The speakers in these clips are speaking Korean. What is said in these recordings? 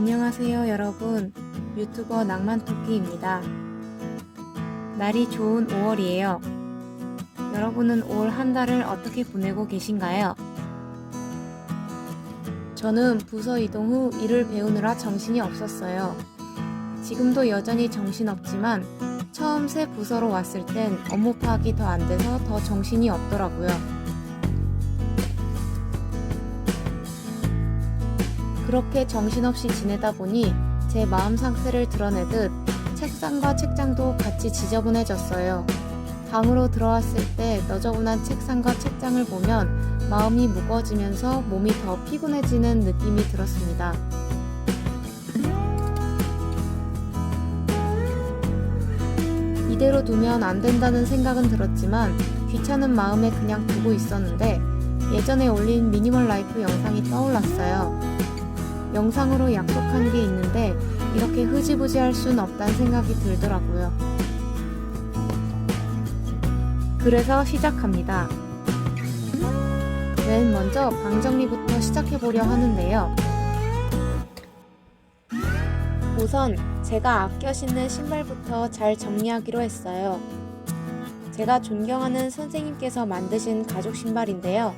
안녕하세요 여러분, 유튜버 낭만토끼입니다. 날이 좋은 5월이에요. 여러분은 올 한 달을 어떻게 보내고 계신가요? 저는 부서 이동 후 일을 배우느라 정신이 없었어요. 지금도 여전히 정신없지만 처음 새 부서로 왔을 땐 업무 파악이 더 안 돼서 더 정신이 없더라고요. 그렇게 정신없이 지내다 보니 제 마음 상태를 드러내듯 책상과 책장도 같이 지저분해졌어요. 방으로 들어왔을 때 너저분한 책상과 책장을 보면 마음이 무거워지면서 몸이 더 피곤해지는 느낌이 들었습니다. 이대로 두면 안 된다는 생각은 들었지만 귀찮은 마음에 그냥 두고 있었는데 예전에 올린 미니멀 라이프 영상이 떠올랐어요. 영상으로 약속한 게 있는데 이렇게 흐지부지 할 순 없다는 생각이 들더라고요. 그래서 시작합니다. 맨 먼저 방 정리부터 시작해보려 하는데요. 우선 제가 아껴 신는 신발부터 잘 정리하기로 했어요. 제가 존경하는 선생님께서 만드신 가죽 신발인데요.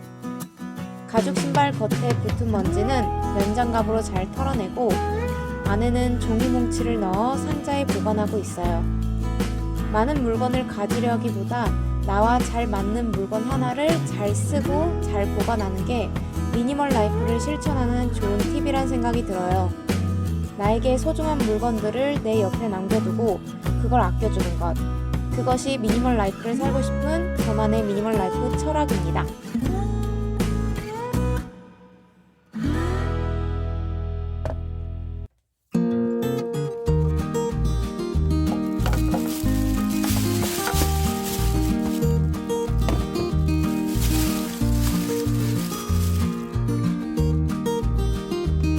가죽 신발 겉에 붙은 먼지는 면장갑으로 잘 털어내고 안에는 종이 뭉치를 넣어 상자에 보관하고 있어요. 많은 물건을 가지려 하기보다 나와 잘 맞는 물건 하나를 잘 쓰고 잘 보관하는 게 미니멀 라이프를 실천하는 좋은 팁이란 생각이 들어요. 나에게 소중한 물건들을 내 옆에 남겨두고 그걸 아껴주는 것. 그것이 미니멀 라이프를 살고 싶은 저만의 미니멀 라이프 철학입니다.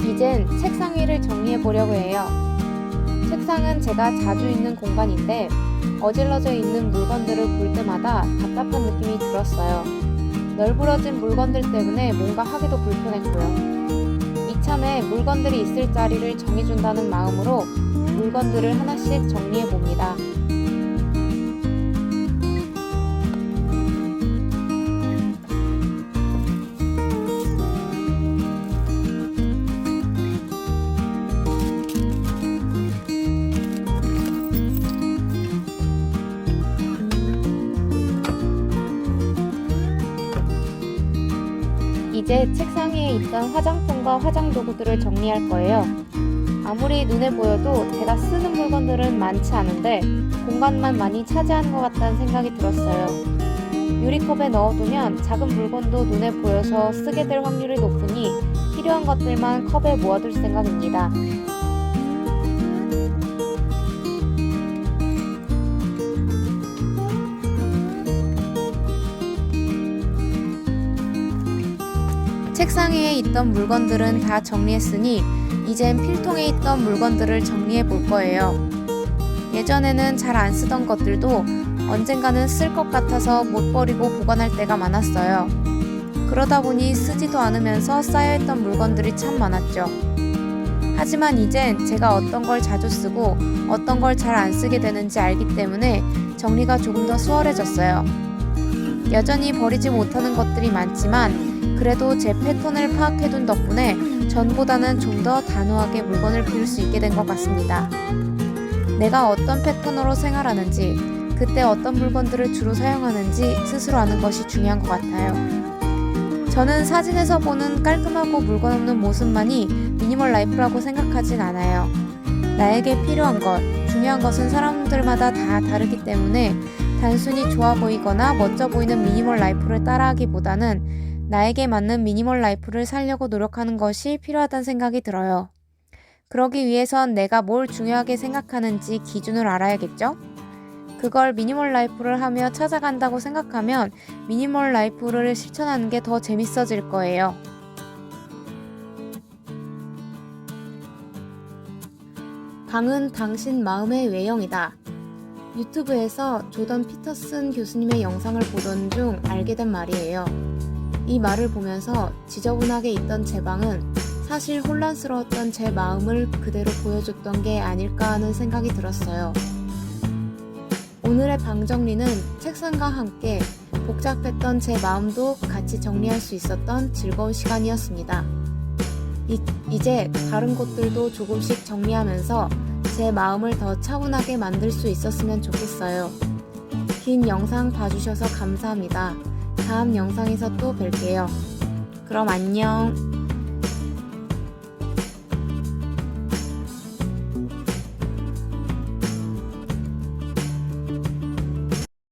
이젠 책상 위를 정리해 보려고 해요. 책상은 제가 자주 있는 공간인데 어질러져 있는 물건들을 볼 때마다 답답한 느낌이 들었어요. 널브러진 물건들 때문에 뭔가 하기도 불편했고요. 이참에 물건들이 있을 자리를 정해준다는 마음으로 물건들을 하나씩 정리해 봅니다. 이제 책상 위에 있던 화장품과 화장도구들을 정리할 거예요. 아무리 눈에 보여도 제가 쓰는 물건들은 많지 않은데 공간만 많이 차지하는 것 같다는 생각이 들었어요. 유리컵에 넣어두면 작은 물건도 눈에 보여서 쓰게 될 확률이 높으니 필요한 것들만 컵에 모아둘 생각입니다. 책상 위에 있던 물건들은 다 정리했으니 이젠 필통에 있던 물건들을 정리해 볼 거예요. 예전에는 잘 안 쓰던 것들도 언젠가는 쓸 것 같아서 못 버리고 보관할 때가 많았어요. 그러다 보니 쓰지도 않으면서 쌓여있던 물건들이 참 많았죠. 하지만 이젠 제가 어떤 걸 자주 쓰고 어떤 걸 잘 안 쓰게 되는지 알기 때문에 정리가 조금 더 수월해졌어요. 여전히 버리지 못하는 것들이 많지만 그래도 제 패턴을 파악해둔 덕분에 전보다는 좀 더 단호하게 물건을 비울 수 있게 된 것 같습니다. 내가 어떤 패턴으로 생활하는지, 그때 어떤 물건들을 주로 사용하는지 스스로 아는 것이 중요한 것 같아요. 저는 사진에서 보는 깔끔하고 물건 없는 모습만이 미니멀 라이프라고 생각하진 않아요. 나에게 필요한 것, 중요한 것은 사람들마다 다 다르기 때문에 단순히 좋아 보이거나 멋져 보이는 미니멀 라이프를 따라하기보다는 나에게 맞는 미니멀 라이프를 살려고 노력하는 것이 필요하다는 생각이 들어요. 그러기 위해선 내가 뭘 중요하게 생각하는지 기준을 알아야겠죠? 그걸 미니멀 라이프를 하며 찾아간다고 생각하면 미니멀 라이프를 실천하는 게 더 재밌어질 거예요. 방은 당신 마음의 외형이다. 유튜브에서 조던 피터슨 교수님의 영상을 보던 중 알게 된 말이에요. 이 말을 보면서 지저분하게 있던 제 방은 사실 혼란스러웠던 제 마음을 그대로 보여줬던 게 아닐까 하는 생각이 들었어요. 오늘의 방 정리는 책상과 함께 복잡했던 제 마음도 같이 정리할 수 있었던 즐거운 시간이었습니다. 이제 다른 곳들도 조금씩 정리하면서 제 마음을 더 차분하게 만들 수 있었으면 좋겠어요. 긴 영상 봐주셔서 감사합니다. 다음 영상에서 또 뵐게요. 그럼 안녕.